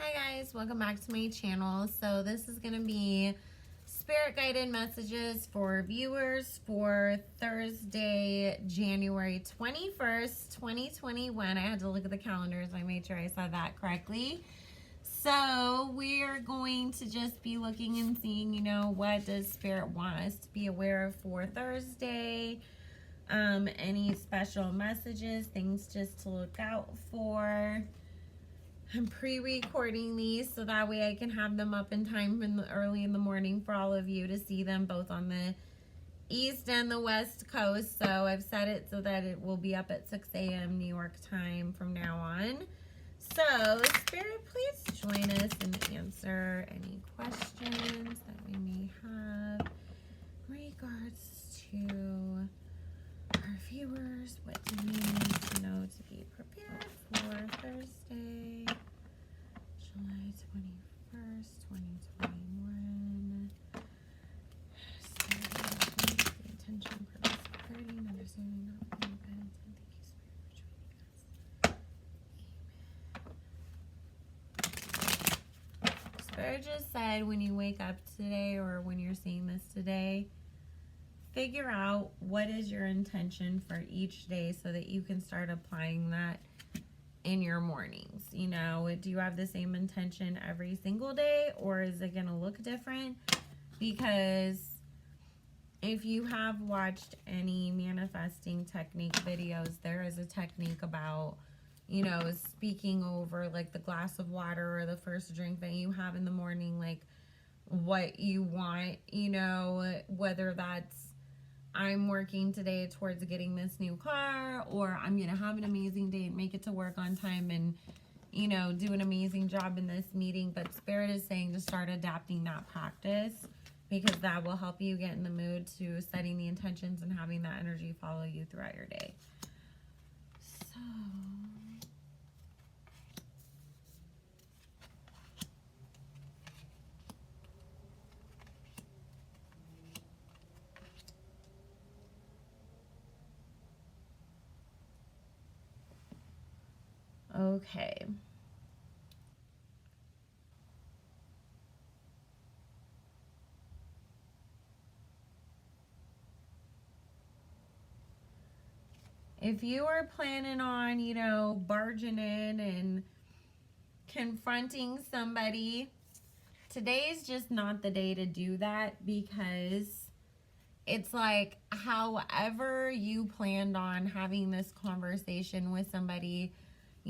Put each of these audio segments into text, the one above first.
Hi guys, welcome back to my channel. So this is going to be spirit guided messages for viewers for Thursday, January 21st, 2021. I had to look at the calendars. I made sure I said that correctly. So we're going to just be looking and seeing, what does spirit want us to be aware of for Thursday? Any special messages, things just to look out for. I'm pre-recording these so that way I can have them up in time early in the morning for all of you to see them both on the East and the West Coast. So I've set it so that it will be up at 6 a.m. New York time from now on. So Spirit, please join us and answer any questions that we may have in regards to our viewers. What do we need to know to be prepared for Thursday, July 21st, 2021? So, the attention, purpose, clarity, and understanding, not being guidance. And thank you, Spirit, for joining us. Spirit just said when you wake up today or when you're seeing this today, figure out what is your intention for each day so that you can start applying that in your mornings. Do you have the same intention every single day, or is it going to look different? Because if you have watched any manifesting technique videos, there is a technique about, speaking over like the glass of water or the first drink that you have in the morning, like what you want, whether that's I'm working today towards getting this new car, or I'm going to have an amazing day and make it to work on time and, do an amazing job in this meeting. But Spirit is saying to start adapting that practice because that will help you get in the mood to setting the intentions and having that energy follow you throughout your day. So okay. If you are planning on, barging in and confronting somebody, today is just not the day to do that, because it's like however you planned on having this conversation with somebody,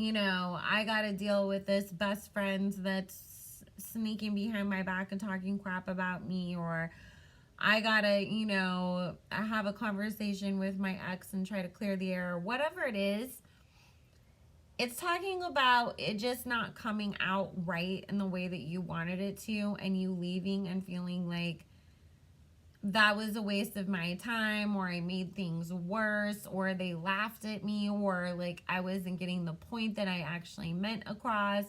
I got to deal with this best friend that's sneaking behind my back and talking crap about me, or I gotta, have a conversation with my ex and try to clear the air, whatever it is. It's talking about it just not coming out right in the way that you wanted it to, and you leaving and feeling like that was a waste of my time, or I made things worse, or they laughed at me, or like I wasn't getting the point that I actually meant across.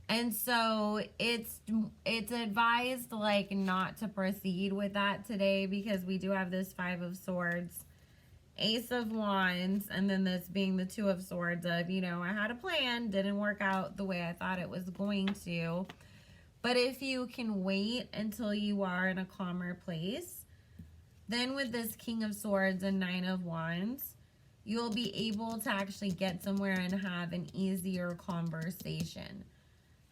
And so it's advised like not to proceed with that today, because we do have this 5 of Swords, Ace of Wands, and then this being the 2 of Swords of, I had a plan, didn't work out the way I thought it was going to. But if you can wait until you are in a calmer place, then with this King of Swords and 9 of Wands, you'll be able to actually get somewhere and have an easier conversation.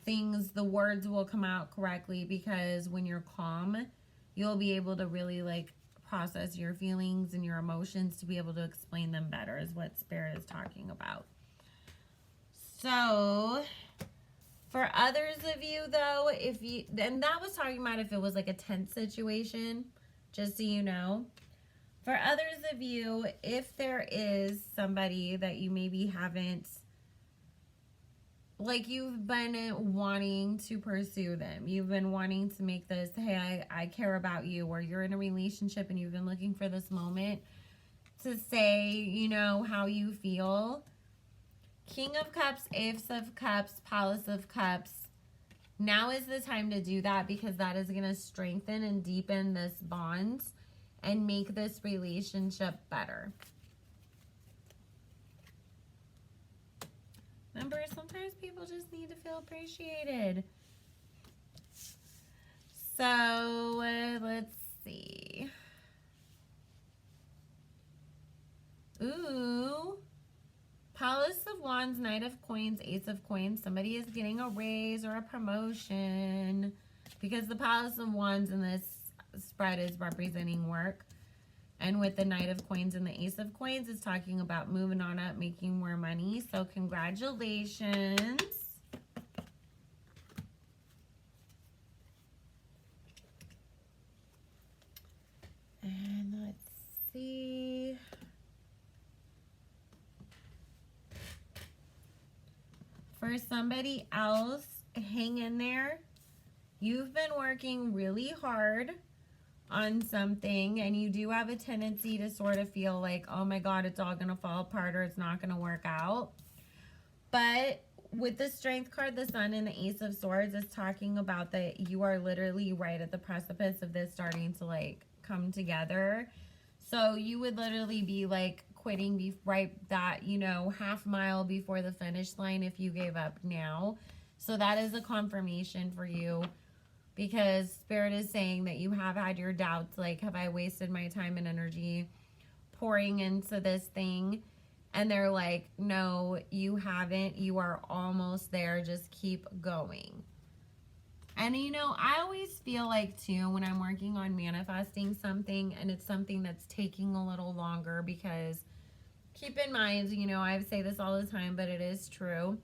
The words will come out correctly, because when you're calm, you'll be able to really like process your feelings and your emotions to be able to explain them better, is what Spirit is talking about. So for others of you though, and that was talking about if it was like a tense situation, just so you know. For others of you, if there is somebody that you maybe haven't, like you've been wanting to pursue them, you've been wanting to make this, hey, I care about you, or you're in a relationship and you've been looking for this moment to say, how you feel. King of Cups, Ace of Cups, Palace of Cups. Now is the time to do that, because that is going to strengthen and deepen this bond and make this relationship better. Remember, sometimes people just need to feel appreciated. So, let's see. Ooh. Palace of Wands, Knight of Coins, Ace of Coins. Somebody is getting a raise or a promotion because the Palace of Wands in this spread is representing work. And with the Knight of Coins and the Ace of Coins, it's talking about moving on up, making more money. So congratulations. And let's see. For somebody else, hang in there. You've been working really hard on something, and you do have a tendency to sort of feel like, oh my God, it's all going to fall apart or it's not going to work out. But with the Strength card, the Sun, and the Ace of Swords, it's talking about that you are literally right at the precipice of this starting to like come together. So you would literally be like quitting right that, you know, half mile before the finish line if you gave up now. So that is a confirmation for you, because Spirit is saying that you have had your doubts, like, have I wasted my time and energy pouring into this thing? And they're like, no, you haven't. You are almost there. Just keep going. And, you know, I always feel like, too, when I'm working on manifesting something and it's something that's taking a little longer, because keep in mind, you know, I say this all the time, but it is true.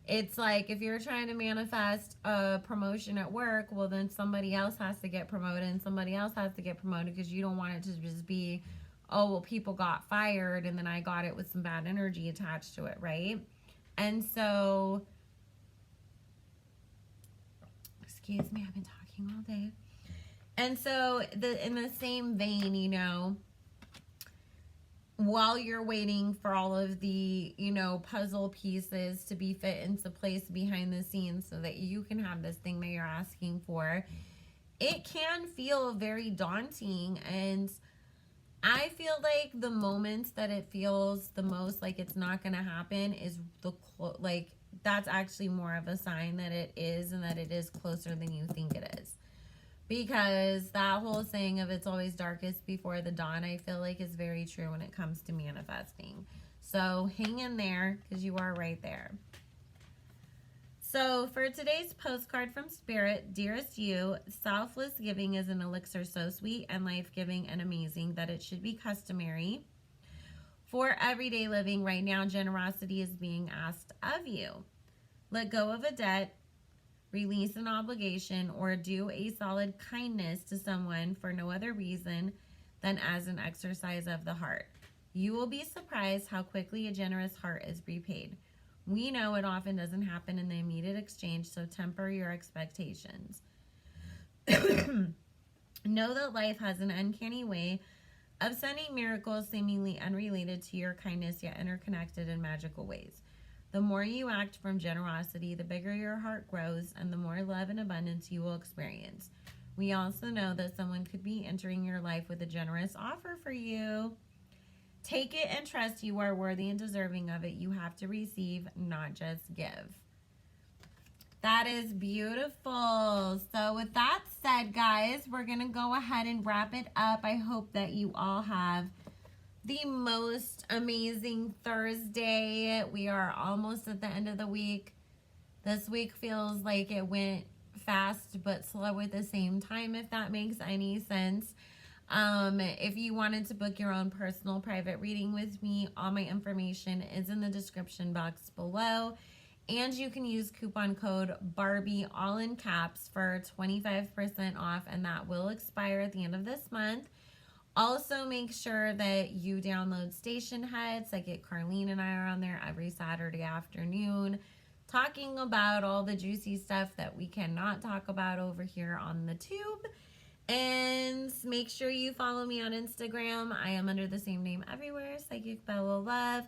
It's like if you're trying to manifest a promotion at work, well, then somebody else has to get promoted and somebody else has to get promoted, because you don't want it to just be, oh, well, people got fired and then I got it with some bad energy attached to it, right? And so, excuse me, I've been talking all day. And so, in the same vein, you know, while you're waiting for all of the, you know, puzzle pieces to be fit into place behind the scenes so that you can have this thing that you're asking for, it can feel very daunting. And I feel like the moments that it feels the most like it's not going to happen is like, that's actually more of a sign that it is, and that it is closer than you think it is. Because that whole saying of it's always darkest before the dawn, I feel like is very true when it comes to manifesting. So hang in there, because you are right there. So for today's postcard from Spirit, dearest you, selfless giving is an elixir so sweet and life-giving and amazing that it should be customary. For everyday living right now, generosity is being asked of you. Let go of a debt, release an obligation, or do a solid kindness to someone for no other reason than as an exercise of the heart. You will be surprised how quickly a generous heart is repaid. We know it often doesn't happen in the immediate exchange, so temper your expectations. Know that life has an uncanny way of sending miracles seemingly unrelated to your kindness, yet interconnected in magical ways. The more you act from generosity, the bigger your heart grows, and the more love and abundance you will experience. We also know that someone could be entering your life with a generous offer for you. Take it and trust you are worthy and deserving of it. You have to receive, not just give. That is beautiful. So with that said, guys, we're going to go ahead and wrap it up. I hope that you all have the most amazing Thursday. We are almost at the end of the week. This week feels like it went fast but slow at the same time, if that makes any sense. If you wanted to book your own personal private reading with me, all my information is in the description box below. And you can use coupon code Barbie, all in caps, for 25% off, and that will expire at the end of this month. Also, make sure that you download Station Heads. I get Carlene and I are on there every Saturday afternoon talking about all the juicy stuff that we cannot talk about over here on the tube. And make sure you follow me on Instagram. I am under the same name everywhere, Psychic Bella Love.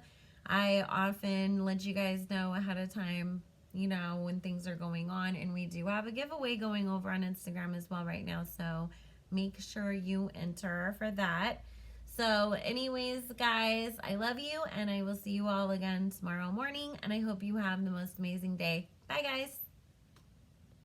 I often let you guys know ahead of time, you know, when things are going on. And we do have a giveaway going over on Instagram as well right now. So make sure you enter for that. So anyways, guys, I love you, and I will see you all again tomorrow morning, and I hope you have the most amazing day. Bye, guys.